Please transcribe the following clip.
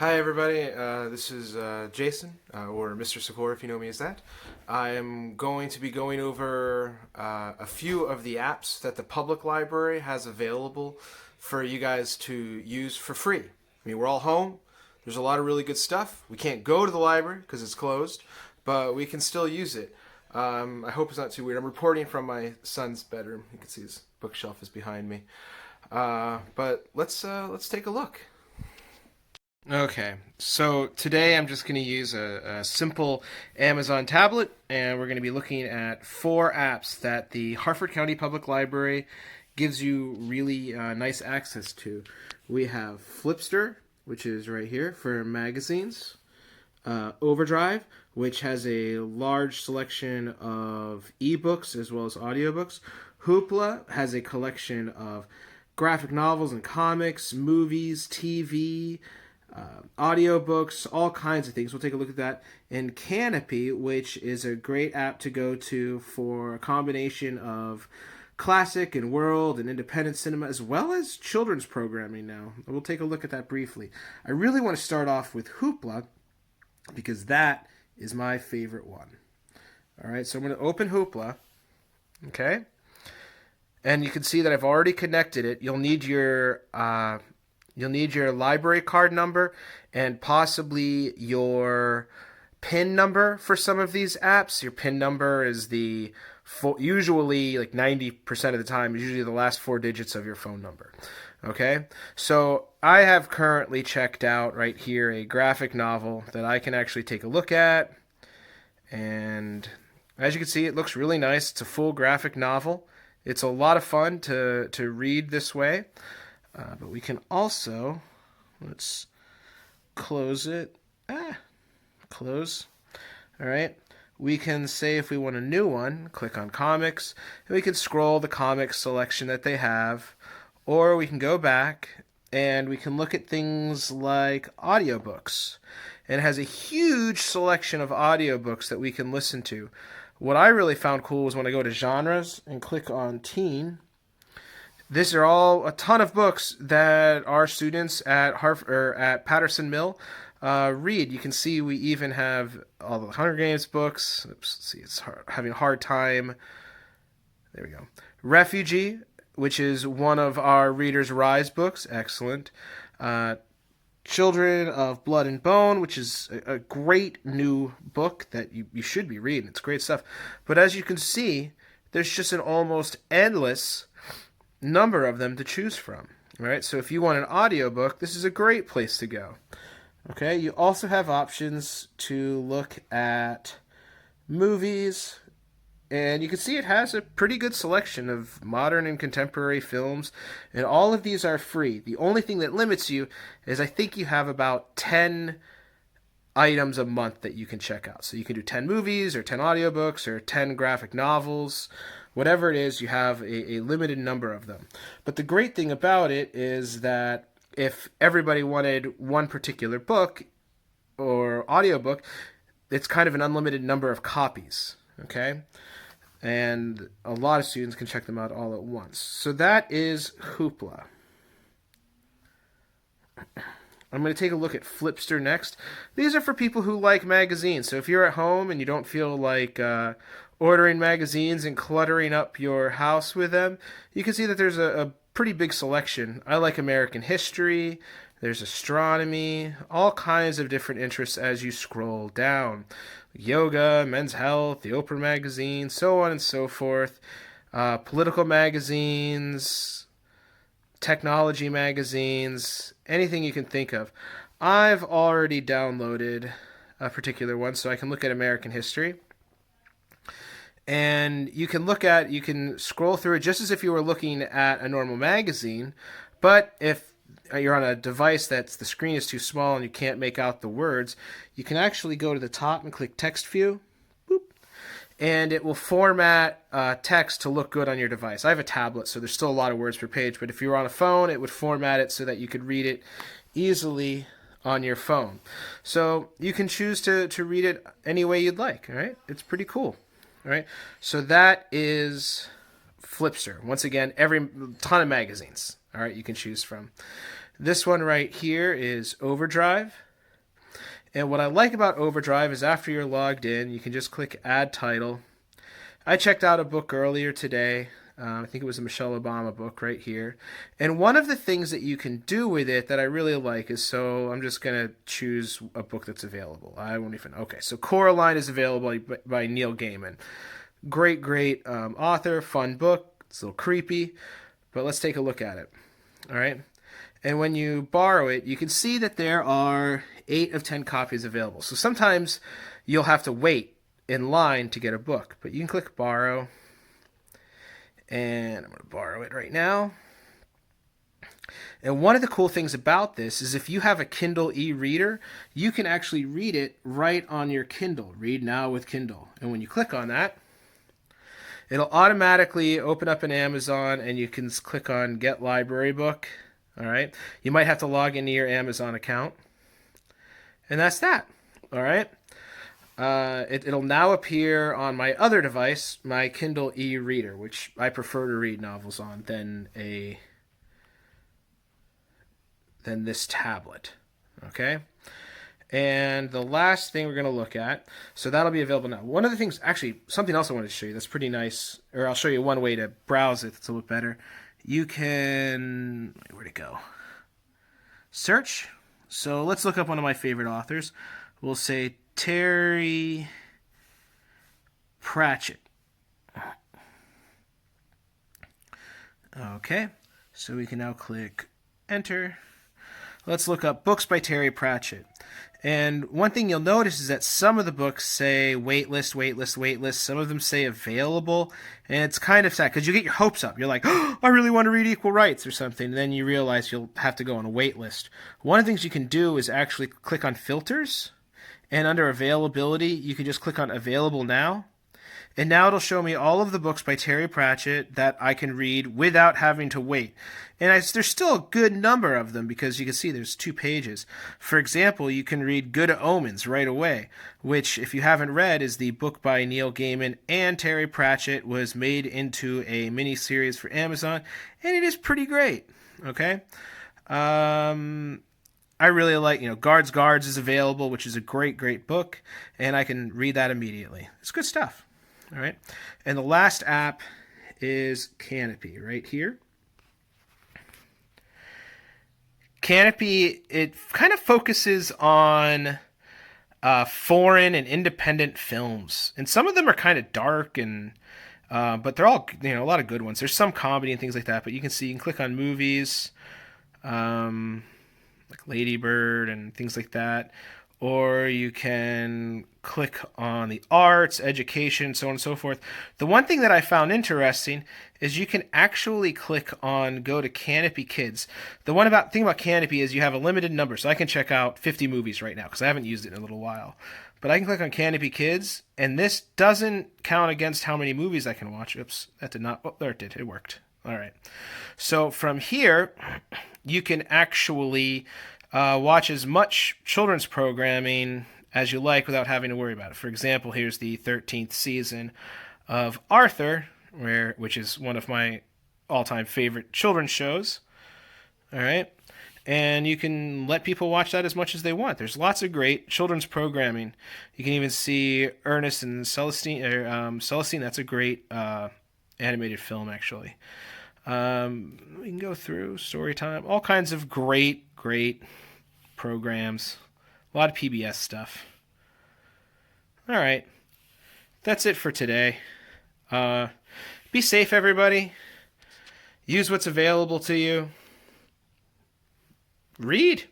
Hi everybody, this is Jason, or Mr. Support if you know me as that. I am going to be going over a few of the apps that the public library has available for you guys to use for free. I mean, we're all home. There's a lot of really good stuff. We can't go to the library because it's closed, but we can still use it. I hope it's not too weird. I'm reporting from my son's bedroom. You can see his bookshelf is behind me. But let's take a look. Okay, so today I'm just going to use a simple Amazon tablet, and we're going to be looking at four apps that the Harford County Public Library gives you really nice access to. We have Flipster, which is right here for magazines, Overdrive, which has a large selection of ebooks as well as audiobooks. Hoopla has a collection of graphic novels and comics, movies, TV, audiobooks, all kinds of things. We'll take a look at that. And Canopy, which is a great app to go to for a combination of classic and world and independent cinema, as well as children's programming now. We'll take a look at that briefly. I really want to start off with Hoopla because that is my favorite one. All right, so I'm going to open Hoopla. Okay. And you can see that I've already connected it. You'll need your library card number and possibly your PIN number for some of these apps. Your PIN number is usually like 90% of the time, usually the last four digits of your phone number. Okay, so I have currently checked out right here a graphic novel that I can actually take a look at. And as you can see, it looks really nice. It's a full graphic novel. It's a lot of fun to read this way. But we can also, let's close it. Close. All right. We can say if we want a new one, click on comics, and we can scroll the comics selection that they have, or we can go back and we can look at things like audiobooks. And it has a huge selection of audiobooks that we can listen to. What I really found cool was when I go to genres and click on teen. These are all a ton of books that our students at at Patterson Mill read. You can see we even have all the Hunger Games books. Oops, let's see, it's having a hard time. There we go. Refugee, which is one of our Reader's Rise books. Excellent. Children of Blood and Bone, which is a great new book that you should be reading. It's great stuff. But as you can see, there's just an almost endless number of them to choose from. All right, so if you want an audiobook, this is a great place to go. Okay, you also have options to look at movies, and you can see it has a pretty good selection of modern and contemporary films, and all of these are free. The only thing that limits you is I think you have about 10 items a month that you can check out. So you can do 10 movies or 10 audiobooks or 10 graphic novels. Whatever it is, you have a limited number of them. But the great thing about it is that if everybody wanted one particular book or audiobook, it's kind of an unlimited number of copies. Okay? And a lot of students can check them out all at once. So that is Hoopla. I'm going to take a look at Flipster next. These are for people who like magazines. So if you're at home and you don't feel like ordering magazines and cluttering up your house with them, you can see that there's a pretty big selection. I like American history. There's astronomy, all kinds of different interests as you scroll down. Yoga, men's health, the Oprah magazine, so on and so forth. Political magazines, technology magazines, anything you can think of. I've already downloaded a particular one, so I can look at American history. And you can scroll through it just as if you were looking at a normal magazine, but if you're on a device that's the screen is too small and you can't make out the words, you can actually go to the top and click text view. Boop, and it will format text to look good on your device. I have a tablet, so there's still a lot of words per page, but if you were on a phone, it would format it so that you could read it easily on your phone. So you can choose to read it any way you'd like. All right, it's pretty cool. All right, so that is Flipster. Once again, every ton of magazines. All right, you can choose from. This one right here is Overdrive. And what I like about Overdrive is after you're logged in, you can just click Add Title. I checked out a book earlier today. I think it was a Michelle Obama book right here. And one of the things that you can do with it that I really like is, so I'm just going to choose a book that's available. I won't even, okay, so Coraline is available by Neil Gaiman. Great author, fun book. It's a little creepy, but let's take a look at it. All right. And when you borrow it, you can see that there are 8 of 10 copies available. So sometimes you'll have to wait in line to get a book, but you can click borrow. And I'm going to borrow it right now. And one of the cool things about this is if you have a Kindle e-reader, you can actually read it right on your Kindle. Read now with Kindle. And when you click on that, it'll automatically open up an Amazon and you can click on Get Library Book. All right. You might have to log into your Amazon account. And that's that. All right. It'll now appear on my other device, my Kindle e-reader, which I prefer to read novels on than this tablet. Okay? And the last thing we're going to look at, so that'll be available now. One of the things, actually, something else I wanted to show you that's pretty nice, or I'll show you one way to browse it that's a little better. You can, where'd it go? Search. So let's look up one of my favorite authors. We'll say Terry Pratchett. Okay, so we can now click enter. Let's look up books by Terry Pratchett. And one thing you'll notice is that some of the books say waitlist, waitlist, waitlist. Some of them say available. And it's kind of sad because you get your hopes up. You're like, oh, I really want to read Equal Rights or something. And then you realize you'll have to go on a wait list. One of the things you can do is actually click on filters. And under availability, you can just click on available now. And now it'll show me all of the books by Terry Pratchett that I can read without having to wait. And there's still a good number of them because you can see there's 2 pages. For example, you can read Good Omens right away, which, if you haven't read, is the book by Neil Gaiman and Terry Pratchett, was made into a mini-series for Amazon, and it is pretty great. Okay? I really like, Guards is available, which is a great book, and I can read that immediately. It's good stuff. All right. And the last app is Canopy right here. Canopy, it kind of focuses on foreign and independent films. And some of them are kind of dark, and but they're all, a lot of good ones. There's some comedy and things like that, but you can click on movies, like Lady Bird and things like that. Or you can click on the arts, education, so on and so forth. The one thing that I found interesting is you can actually click on go to Canopy Kids. The thing about Canopy is you have a limited number, so I can check out 50 movies right now because I haven't used it in a little while. But I can click on Canopy Kids, and this doesn't count against how many movies I can watch. Oops, that did not. Oh, there it did. It worked. All right. So from here, you can actually watch as much children's programming as you like without having to worry about it. For example, here's the 13th season of Arthur, which is one of my all-time favorite children's shows. All right. And you can let people watch that as much as they want. There's lots of great children's programming. You can even see Ernest and Celestine. Celestine, that's a great animated film, actually. We can go through story time, all kinds of great programs, a lot of PBS stuff. All right, that's it for today. Be safe, everybody. Use what's available to you. Read.